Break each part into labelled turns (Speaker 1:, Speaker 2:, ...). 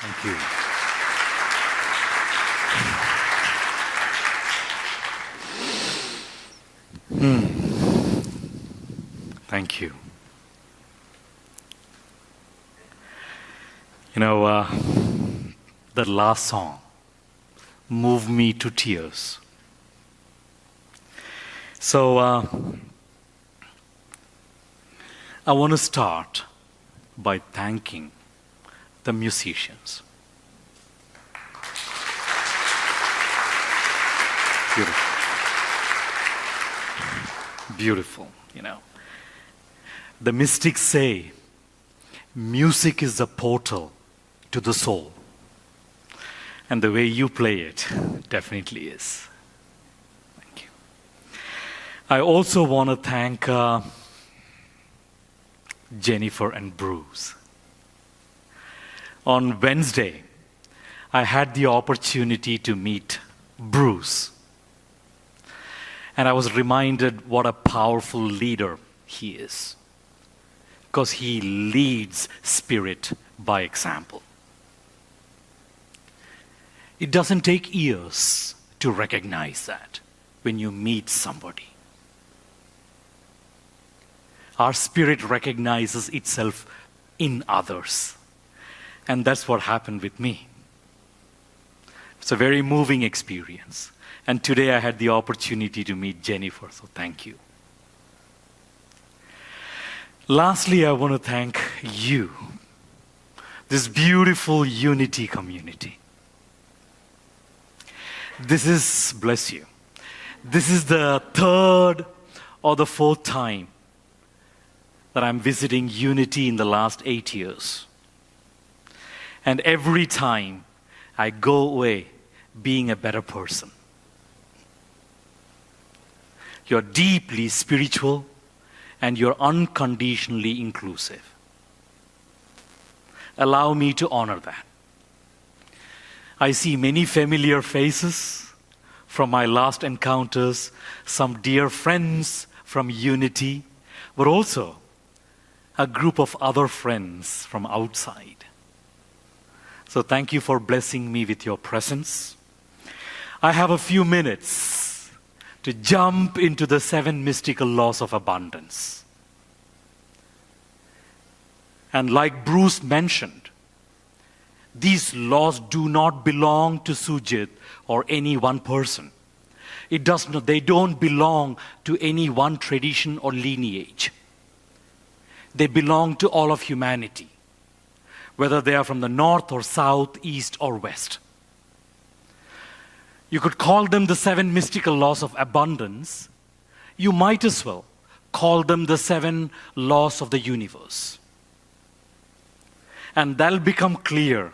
Speaker 1: Thank you. Thank you. You know, that last song moved me to tears. So, I want to start by thanking the musicians. Beautiful. Beautiful, you know. The mystics say music is the portal to the soul. And the way you play it definitely is. Thank you. I also want to thank Jennifer and Bruce. On Wednesday, I had the opportunity to meet Bruce. And I was reminded what a powerful leader he is. Because he leads spirit by example. It doesn't take years to recognize that when you meet somebody. Our spirit recognizes itself in others. And that's what happened with me. It's a very moving experience. And today I had the opportunity to meet Jennifer, so thank you. Lastly, I want to thank you, this beautiful Unity community. This is, bless you, this is the third or the fourth time that I'm visiting Unity in the last 8 years. And every time I go away being a better person. You're deeply spiritual and you're unconditionally inclusive. Allow me to honor that. I see many familiar faces from my last encounters, some dear friends from Unity, but also a group of other friends from outside. So thank you for blessing me with your presence. I have a few minutes to jump into the 7 mystical laws of abundance. And like Bruce mentioned, these laws do not belong to Sujith or any one person. They don't belong to any one tradition or lineage. They belong to all of humanity, whether they are from the north or south, east or west. You could call them the 7 mystical laws of abundance. You might as well call them the 7 laws of the universe. And that'll become clear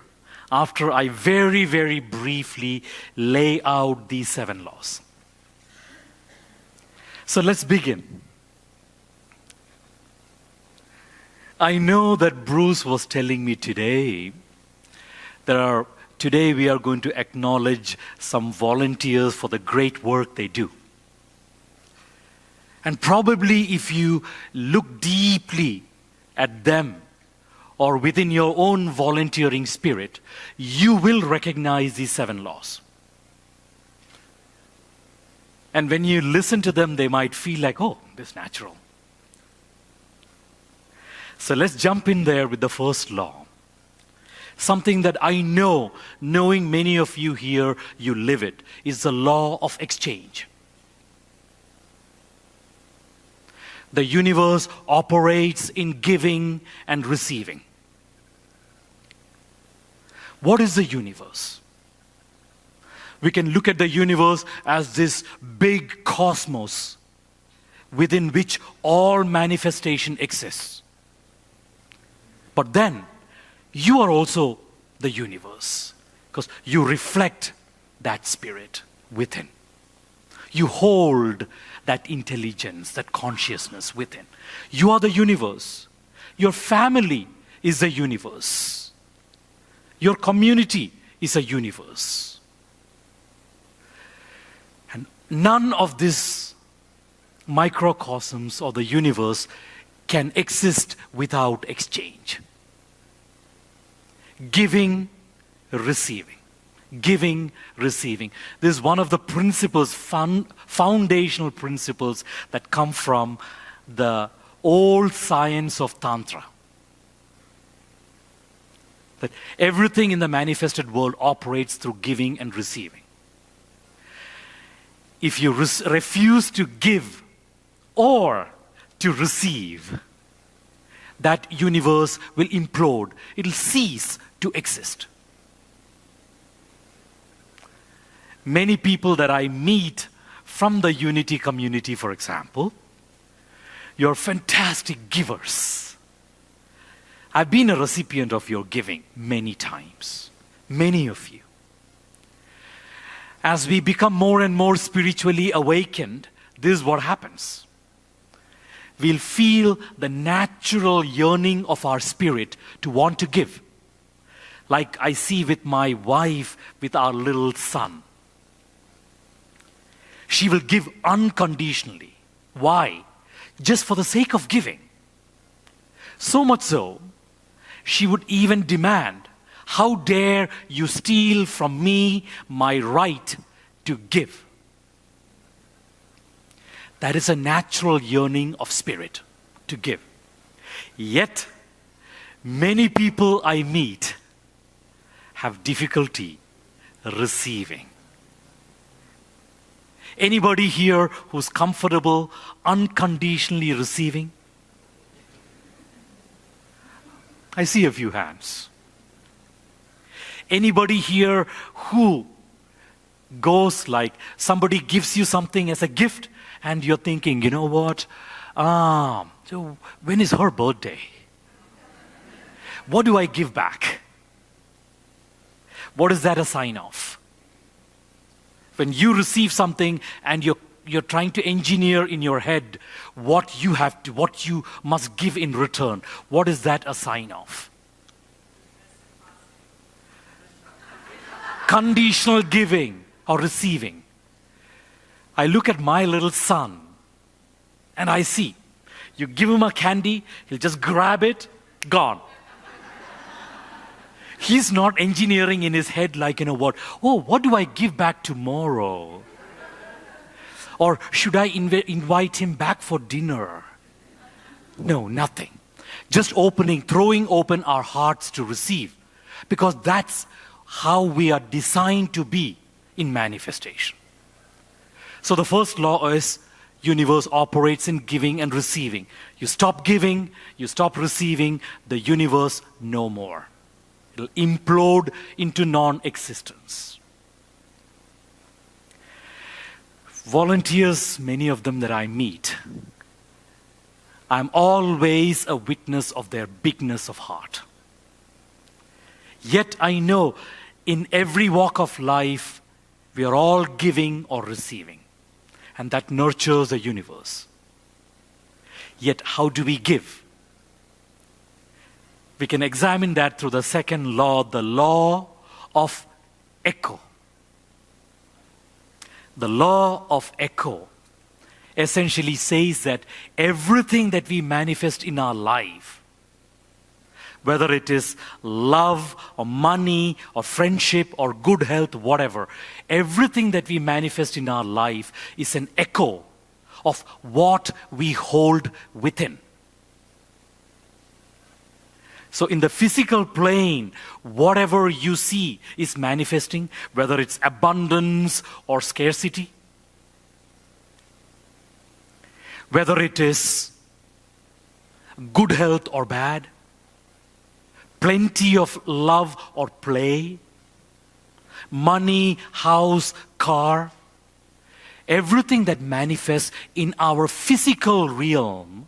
Speaker 1: after I very, very briefly lay out these 7 laws. So let's begin. I know that Bruce was telling me today, today we are going to acknowledge some volunteers for the great work they do. And probably if you look deeply at them or within your own volunteering spirit, you will recognize these 7 laws. And when you listen to them, they might feel like, oh, this is natural. So let's jump in there with the first law. Something that I know, knowing many of you here, you live it, is the law of exchange. The universe operates in giving and receiving. What is the universe? We can look at the universe as this big cosmos within which all manifestation exists. But then, you are also the universe because you reflect that spirit within. You hold that intelligence, that consciousness within. You are the universe. Your family is the universe. Your community is a universe. And none of this microcosms or the universe can exist without exchange. Giving receiving. Giving, receiving. This is one of the principles, foundational principles that come from the old science of Tantra. That everything in the manifested world operates through giving and receiving. If you refuse to give or to receive, that universe will implode. It will cease to exist. Many people that I meet from the Unity community, for example, you're fantastic givers. I've been a recipient of your giving many times, many of you. As we become more and more spiritually awakened, this is what happens. We'll feel the natural yearning of our spirit to want to give. Like I see with my wife, with our little son. She will give unconditionally. Why? Just for the sake of giving. So much so, she would even demand, how dare you steal from me my right to give? That is a natural yearning of spirit, to give. Yet, many people I meet have difficulty receiving. Anybody here who's comfortable unconditionally receiving? I see a few hands. Anybody here who goes like somebody gives you something as a gift and you're thinking, you know what? So when is her birthday? What do I give back? What is that a sign of? When you receive something and you're trying to engineer in your head what you must give in return, what is that a sign of? Conditional giving or receiving. I look at my little son and I see, you give him a candy, he'll just grab it, gone. He's not engineering in his head like, what do I give back tomorrow? Or should I invite him back for dinner? No, nothing. Just throwing open our hearts to receive. Because that's how we are designed to be in manifestation. So the first law is, universe operates in giving and receiving. You stop giving, you stop receiving, the universe no more. It'll implode into non-existence. Volunteers, many of them that I meet, I'm always a witness of their bigness of heart. Yet I know in every walk of life, we are all giving or receiving. And that nurtures the universe. Yet how do we give? We can examine that through the second law, the law of echo. The law of echo essentially says that everything that we manifest in our life, whether it is love or money or friendship or good health, whatever, everything that we manifest in our life is an echo of what we hold within. So in the physical plane, whatever you see is manifesting, whether it's abundance or scarcity, whether it is good health or bad, plenty of love or play, money, house, car, everything that manifests in our physical realm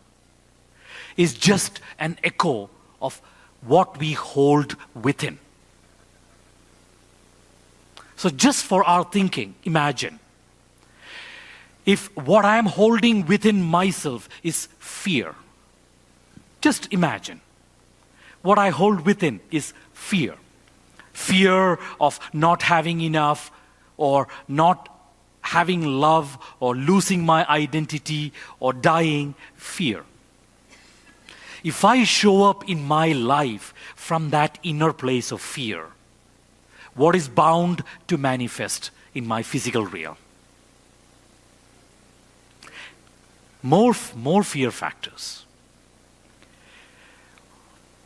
Speaker 1: is just an echo of what we hold within. So just for our thinking, imagine if what I am holding within myself is fear. Just imagine. What I hold within is fear. Fear of not having enough, or not having love, or losing my identity, or dying. Fear. If I show up in my life from that inner place of fear, what is bound to manifest in my physical realm. More fear factors.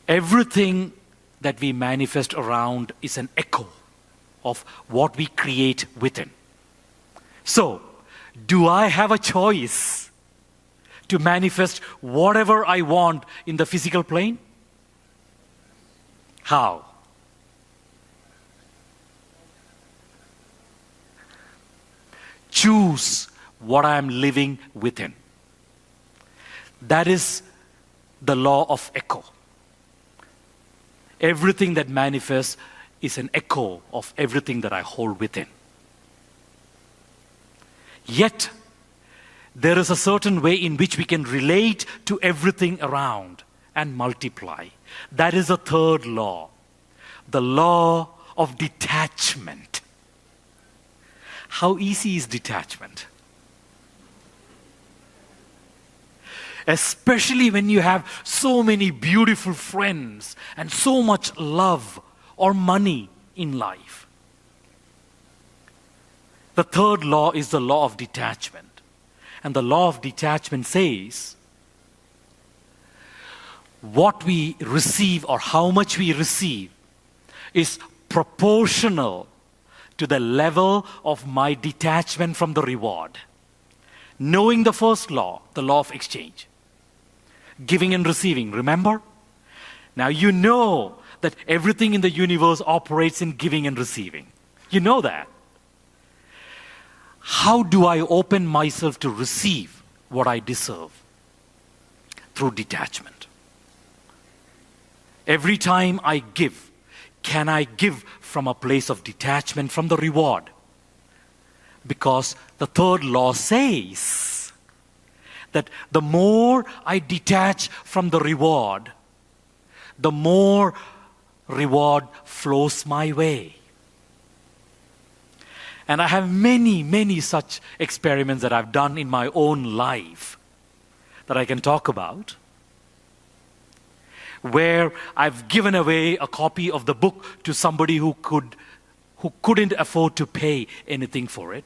Speaker 1: Everything that we manifest around is an echo of what we create within. So, do I have a choice to manifest whatever I want in the physical plane? How? Choose what I am living within. That is the law of echo. Everything that manifests is an echo of everything that I hold within. Yet, there is a certain way in which we can relate to everything around and multiply. That is the third law, the law of detachment. How easy is detachment? Especially when you have so many beautiful friends and so much love or money in life. The third law is the law of detachment. And the law of detachment says, what we receive or how much we receive is proportional to the level of my detachment from the reward. Knowing the first law, the law of exchange. Giving and receiving, remember? Now you know that everything in the universe operates in giving and receiving. You know that. How do I open myself to receive what I deserve? Through detachment. Every time I give, can I give from a place of detachment from the reward? Because the third law says that the more I detach from the reward, the more reward flows my way. And I have many such experiments that I've done in my own life that I can talk about, where I've given away a copy of the book to somebody who couldn't afford to pay anything for it.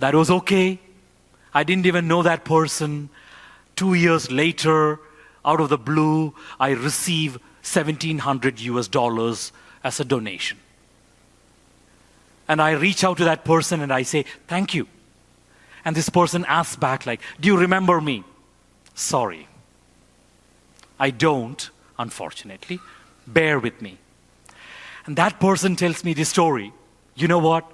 Speaker 1: That was okay. I didn't even know that person. 2 years later, out of the blue, I receive $1,700 as a donation. And I reach out to that person and I say, thank you. And this person asks back like, do you remember me? Sorry. I don't, unfortunately. Bear with me. And that person tells me this story. You know what?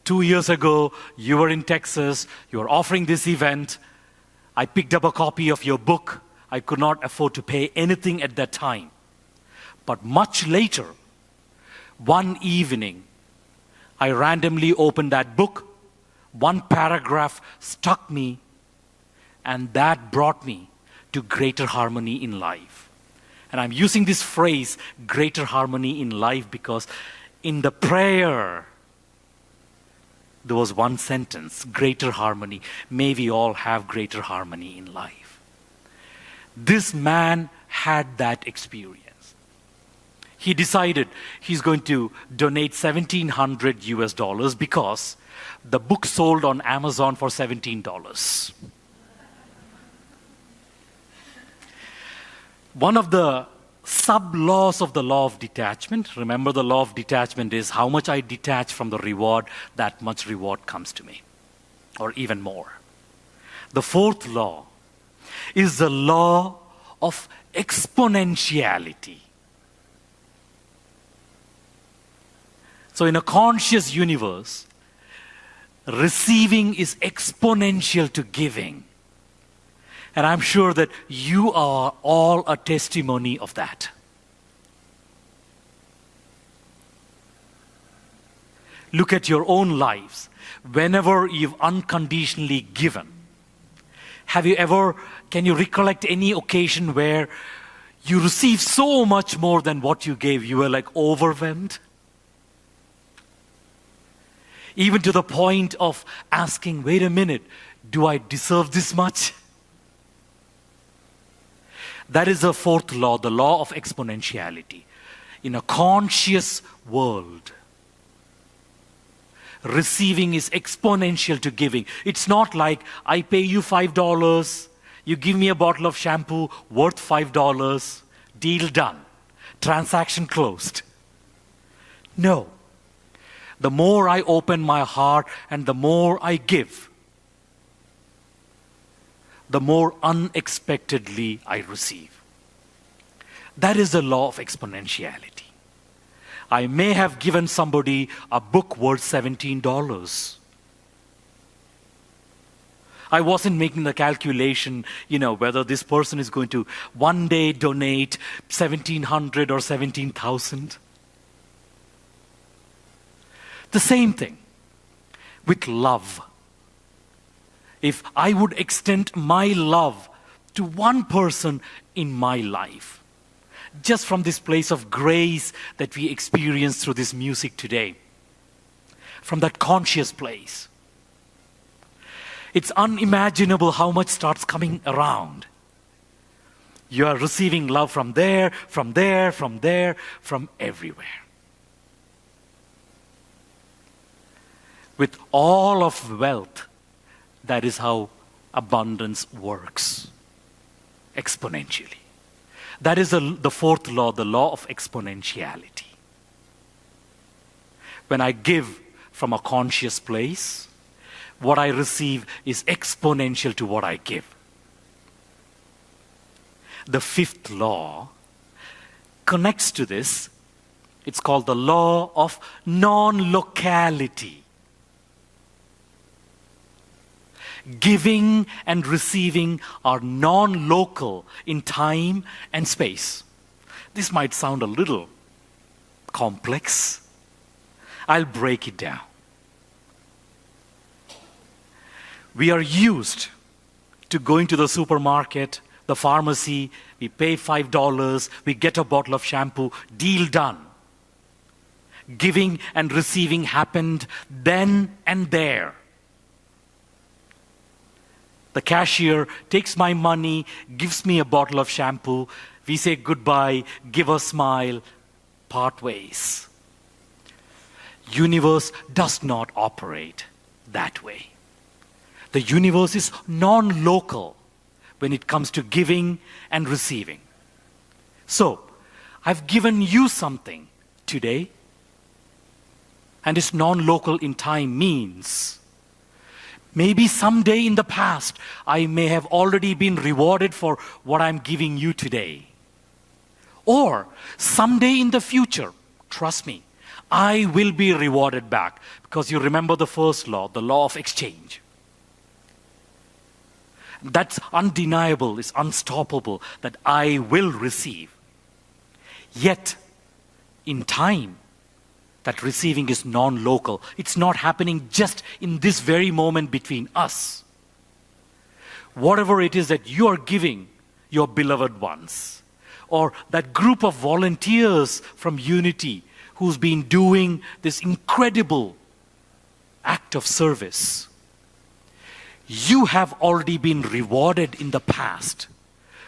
Speaker 1: 2 years ago, you were in Texas. You were offering this event. I picked up a copy of your book. I could not afford to pay anything at that time. But much later, one evening, I randomly opened that book. One paragraph struck me, and that brought me to greater harmony in life. And I'm using this phrase, greater harmony in life, because in the prayer, there was one sentence, greater harmony. May we all have greater harmony in life. This man had that experience. He decided he's going to donate $1,700 because the book sold on Amazon for $17. One of the sub-laws of the law of detachment, remember the law of detachment is how much I detach from the reward, that much reward comes to me, or even more. The fourth law is the law of exponentiality. So in a conscious universe, receiving is exponential to giving. And I'm sure that you are all a testimony of that. Look at your own lives. Whenever you've unconditionally given, can you recollect any occasion where you received so much more than what you gave? You were like overwhelmed? Even to the point of asking, wait a minute, do I deserve this much? That is the fourth law, the law of exponentiality. In a conscious world, Receiving is exponential to giving. It's not like I pay you $5, you give me a bottle of shampoo worth $5, deal done, transaction closed. No. The more I open my heart and the more I give, the more unexpectedly I receive. That is the law of exponentiality. I may have given somebody a book worth $17. I wasn't making the calculation, whether this person is going to one day donate 1,700 or 17,000. The same thing with love. If I would extend my love to one person in my life, just from this place of grace that we experience through this music today, from that conscious place, it's unimaginable how much starts coming around. You are receiving love from there, from there, from there, from everywhere. With all of wealth, that is how abundance works, exponentially. That is the fourth law, the law of exponentiality. When I give from a conscious place, what I receive is exponential to what I give. The fifth law connects to this. It's called the law of nonlocality. Giving and receiving are non-local in time and space. This might sound a little complex. I'll break it down. We are used to going to the supermarket, the pharmacy, we pay $5, we get a bottle of shampoo, deal done. Giving and receiving happened then and there. The cashier takes my money, gives me a bottle of shampoo. We say goodbye, give a smile, part ways. Universe does not operate that way. The universe is non-local when it comes to giving and receiving. So, I've given you something today, and it's non-local in time means maybe someday in the past, I may have already been rewarded for what I'm giving you today. Or someday in the future, trust me, I will be rewarded back. Because you remember the first law, the law of exchange. That's undeniable, it's unstoppable, that I will receive. Yet, in time, that receiving is non-local. It's not happening just in this very moment between us. Whatever it is that you are giving your beloved ones, or that group of volunteers from Unity who's been doing this incredible act of service, you have already been rewarded in the past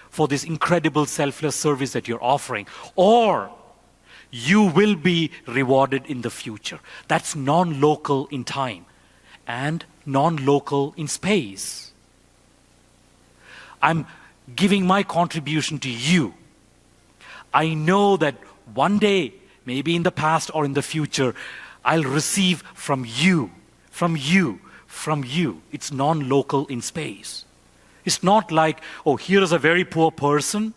Speaker 1: for this incredible selfless service that you're offering, or you will be rewarded in the future. That's non-local in time and non-local in space. I'm giving my contribution to you. I know that one day, maybe in the past or in the future, I'll receive from you, from you, from you. It's non-local in space. It's not like, oh, here is a very poor person.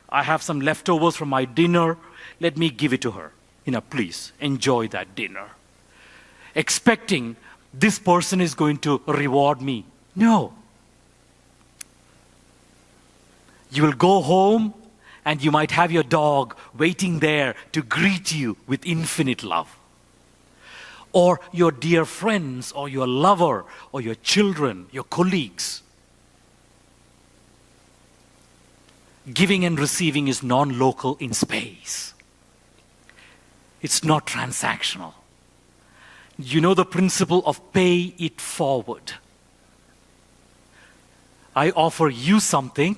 Speaker 1: I have some leftovers from my dinner. Let me give it to her. Please enjoy that dinner. Expecting this person is going to reward me. No. You will go home and you might have your dog waiting there to greet you with infinite love. Or your dear friends, or your lover, or your children, your colleagues. Giving and receiving is non-local in space. It's not transactional. You know the principle of pay it forward. I offer you something.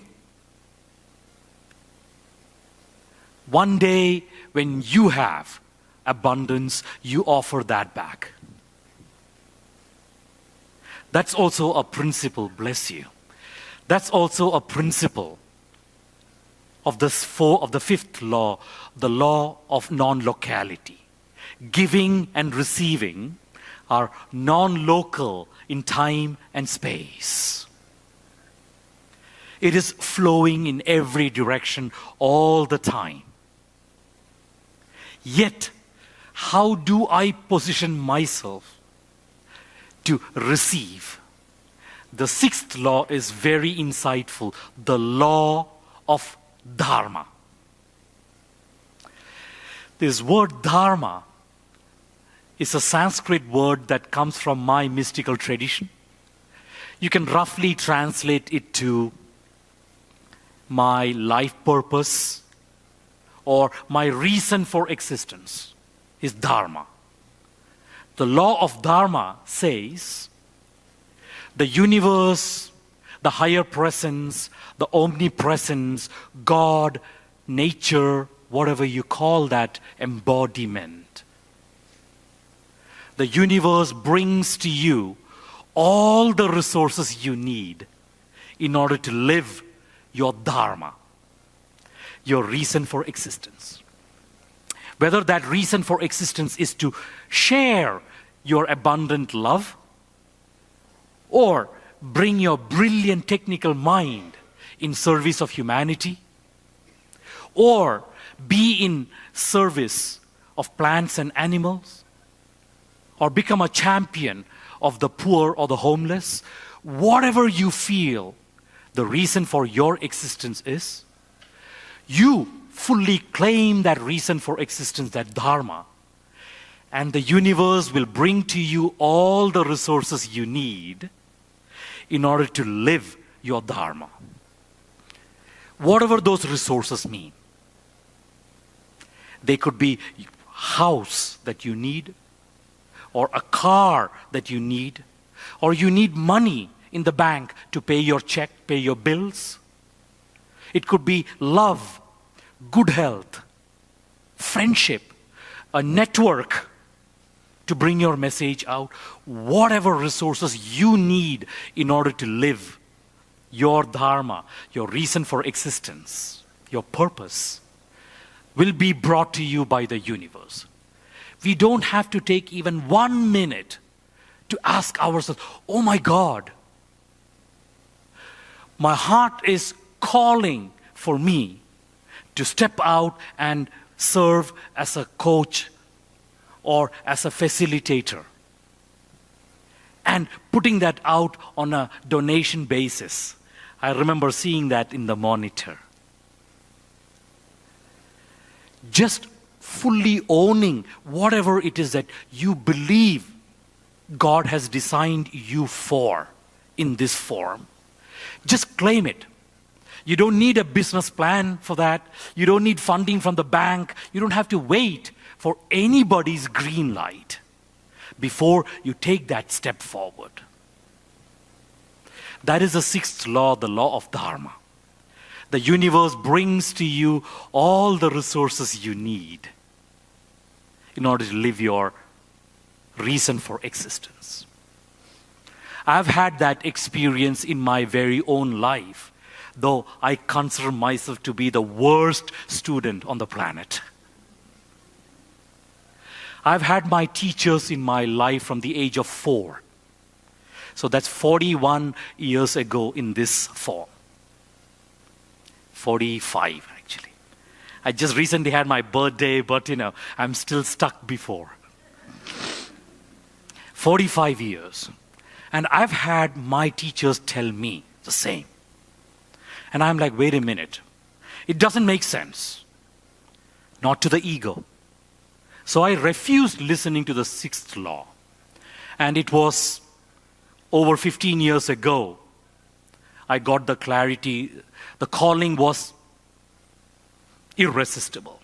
Speaker 1: One day when you have abundance, you offer that back. That's also a principle, bless you. That's also a principle of the fifth law, the law of non-locality. Giving and receiving are non-local in time and space. It is flowing in every direction all the time. Yet, how do I position myself to receive? The sixth law is very insightful, the law of Dharma. This word Dharma is a Sanskrit word that comes from my mystical tradition. You can roughly translate it to my life purpose or my reason for existence is Dharma. The law of Dharma says the universe, the higher presence, the omnipresence, God, nature, whatever you call that embodiment. The universe brings to you all the resources you need in order to live your Dharma, your reason for existence. Whether that reason for existence is to share your abundant love or bring your brilliant technical mind in service of humanity, or be in service of plants and animals, or become a champion of the poor or the homeless, whatever you feel the reason for your existence is, you fully claim that reason for existence, that Dharma, and the universe will bring to you all the resources you need in order to live your Dharma. Whatever those resources mean. They could be a house that you need, or a car that you need, or you need money in the bank to pay your check, pay your bills. It could be love, good health, friendship, a network to bring your message out. Whatever resources you need in order to live your Dharma, your reason for existence, your purpose, will be brought to you by the universe. We don't have to take even 1 minute to ask ourselves, oh my God, my heart is calling for me to step out and serve as a coach or as a facilitator. And putting that out on a donation basis. I remember seeing that in the monitor. Just fully owning whatever it is that you believe God has designed you for in this form. Just claim it. You don't need a business plan for that. You don't need funding from the bank. You don't have to wait for anybody's green light before you take that step forward. That is the sixth law, the law of Dharma. The universe brings to you all the resources you need in order to live your reason for existence. I've had that experience in my very own life, though I consider myself to be the worst student on the planet. I've had my teachers in my life from the age of 4. So that's 41 years ago in this form. 45, actually. I just recently had my birthday, but I'm still stuck before. 45 years. And I've had my teachers tell me the same. And I'm like, wait a minute. It doesn't make sense. Not to the ego. So I refused listening to the sixth law. And it was over 15 years ago, I got the clarity. The calling was irresistible.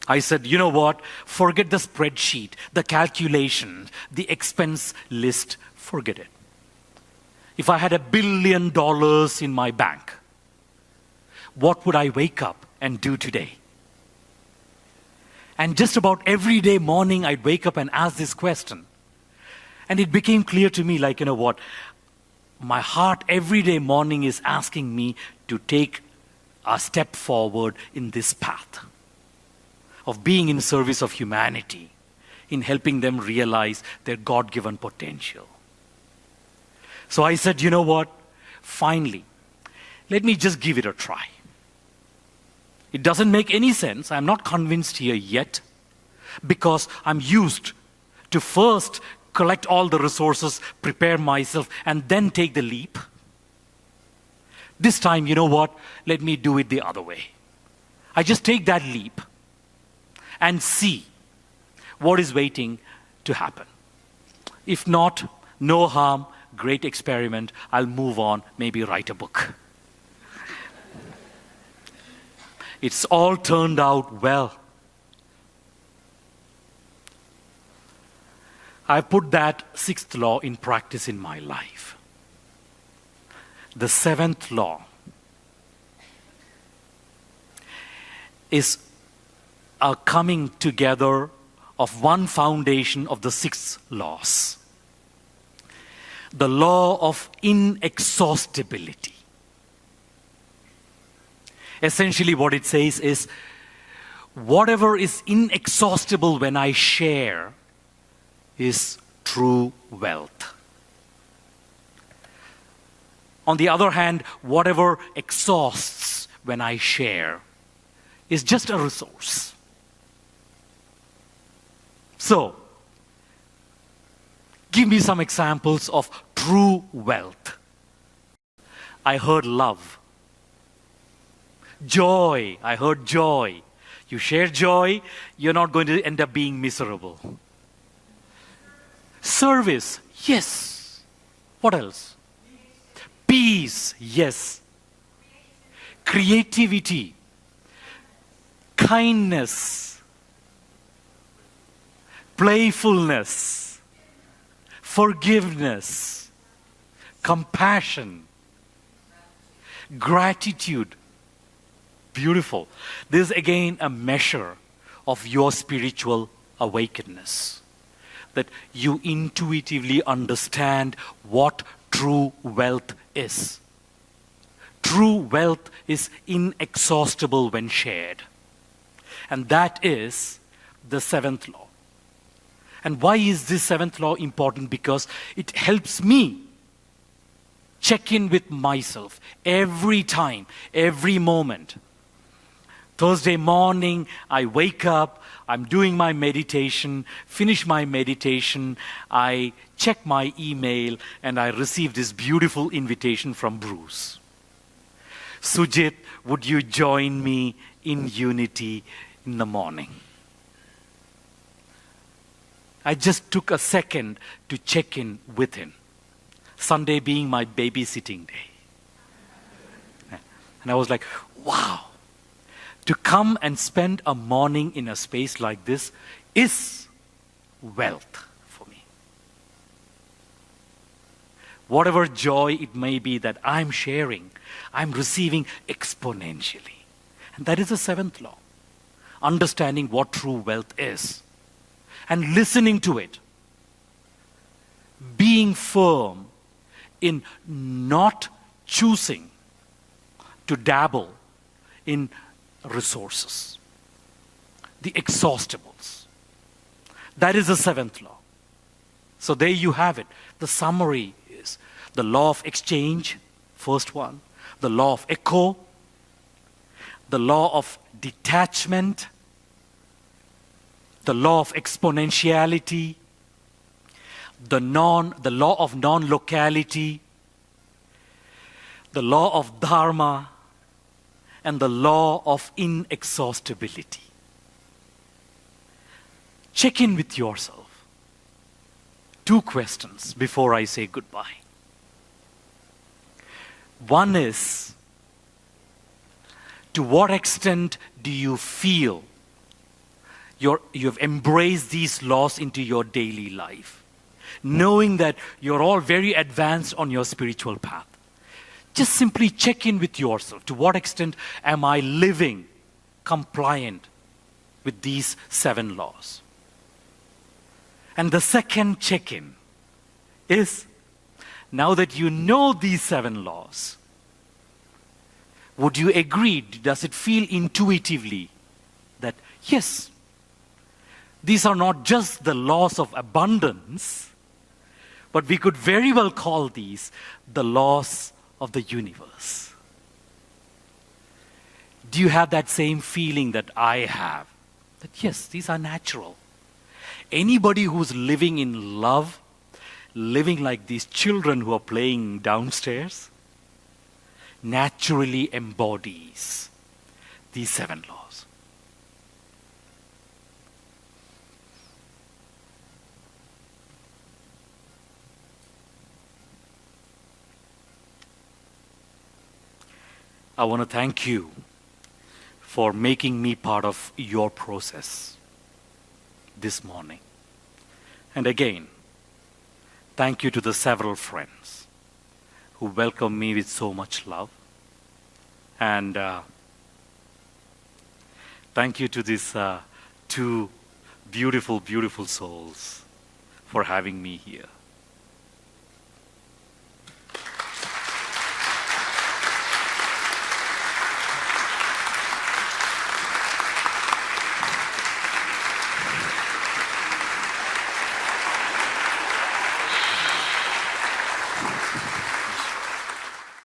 Speaker 1: I said, you know what? Forget the spreadsheet, the calculation, the expense list. Forget it. If I had $1 billion in my bank, what would I wake up and do today? And just about every day morning, I'd wake up and ask this question. And it became clear to me, like, you know what? My heart every day morning is asking me to take a step forward in this path of being in service of humanity, in helping them realize their God-given potential. So I said, you know what? Finally, let me just give it a try. It doesn't make any sense. I'm not convinced here yet, because I'm used to first collect all the resources, prepare myself, and then take the leap. This time, you know what? Let me do it the other way. I just take that leap and see what is waiting to happen. If not, no harm, great experiment. I'll move on, maybe write a book. It's all turned out well. I put that sixth law in practice in my life. The seventh law is a coming together of one foundation of the six laws. The law of inexhaustibility. Essentially what it says is, whatever is inexhaustible when I share is true wealth. On the other hand, whatever exhausts when I share is just a resource. So, give me some examples of true wealth. I heard love. Joy. I heard joy. You share joy, you're not going to end up being miserable. Service. Yes. What else? Peace. Yes. Creativity. Kindness. Playfulness. Forgiveness. Compassion. Gratitude. Beautiful. This is again a measure of your spiritual awakeness. That you intuitively understand what true wealth is. True wealth is inexhaustible when shared. And that is the seventh law. And why is this seventh law important? Because it helps me check in with myself every time, every moment. Thursday morning, I wake up, I'm doing my meditation, finish my meditation, I check my email, and I receive this beautiful invitation from Bruce. Sujith, would you join me in Unity in the morning? I just took a second to check in with him. Sunday being my babysitting day. And I was like, wow. To come and spend a morning in a space like this is wealth for me. Whatever joy it may be that I'm sharing, I'm receiving exponentially. And that is the seventh law. Understanding what true wealth is. And listening to it. Being firm in not choosing to dabble in resources, the exhaustibles. That is the seventh law. So there you have it. The summary is the law of exchange, first one, the law of echo, the law of detachment, the law of exponentiality, the law of non-locality, the law of Dharma, and the law of inexhaustibility. Check in with yourself. 2 questions before I say goodbye. One is, to what extent do you feel you've embraced these laws into your daily life, knowing that you're all very advanced on your spiritual path? Just simply check in with yourself. To what extent am I living compliant with these 7 laws? And the second check-in is, now that you know these 7 laws, would you agree, does it feel intuitively that, yes, these are not just the laws of abundance, but we could very well call these the laws of the universe? Do you have that same feeling that I have? That yes, these are natural. Anybody who's living in love, living like these children who are playing downstairs, naturally embodies these 7 laws. I want to thank you for making me part of your process this morning. And again, thank you to the several friends who welcomed me with so much love. And thank you to these 2 beautiful, beautiful souls for having me here.